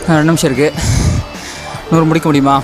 2 நிமிஷம் இருக்குது. 100 முடிக்க முடியுமா?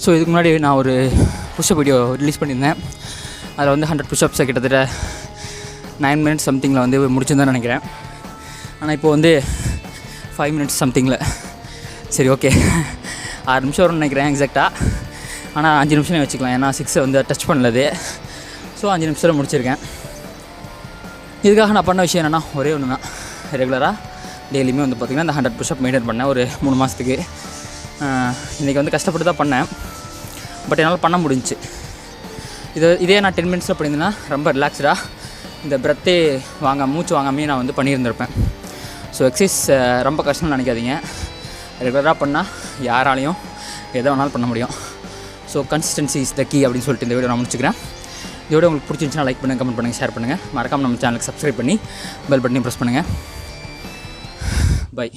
ஸோ இதுக்கு முன்னாடி நான் ஒரு புஷ்அப் வீடியோ ரிலீஸ் பண்ணியிருந்தேன். அதில் வந்து 100 புஷ்அப்ஸை கிட்டத்தட்ட 9 மினிட்ஸ் சம்திங்கில் வந்து முடிச்சுருந்தேன் நினைக்கிறேன். ஆனால் இப்போது வந்து 5 மினிட்ஸ் சம்திங்கில். சரி, ஓகே, 6 நிமிஷம் வரும்னு நினைக்கிறேன் எக்ஸாக்டாக. ஆனால் 5 நிமிஷம் வச்சுக்கலாம், ஏன்னா 6 வந்து டச் பண்ணலது. ஸோ 5 நிமிஷத்தில் முடிச்சிருக்கேன். இதுக்காக நான் பண்ண விஷயம் என்னென்னா ஒரே ஒன்று தான். ரெகுலராக டெய்லியுமே வந்து பார்த்திங்கன்னா இந்த 100 புஷ்அப் மெயின்டைன் பண்ணேன் ஒரு 3 மாதத்துக்கு. இன்றைக்கி வந்து கஷ்டப்பட்டு தான் பண்ணேன், பட் என்னால் பண்ண முடிஞ்சிச்சு. இதே நான் 10 மினிட்ஸில் பண்ணியிருந்தேன்னா ரொம்ப ரிலாக்ஸ்டாக இந்த பிரத்தே மூச்சு வாங்காமே நான் வந்து பண்ணியிருந்திருப்பேன். ஸோ எக்ஸசைஸ் ரொம்ப கஷ்டம்னு நினைக்காதீங்க. ரெகுலராக பண்ணால் யாராலையும் எதை வேணாலும் பண்ண முடியும். So consistency is the key அப்படின்னு சொல்லிட்டு இந்த வீடியோ நான் முடிச்சுக்கிறேன். இதோட உங்களுக்கு பிடிச்சிருந்துச்சுன்னா லைக் பண்ணுங்கள், கமெண்ட் பண்ணுங்கள், ஷேர் பண்ணுங்கள். மறக்காமல் நம்ம சேனலுக்கு சப்ஸ்கிரைப் பண்ணி பெல் பட்டனையும் ப்ரெஸ் பண்ணுங்கள். பை.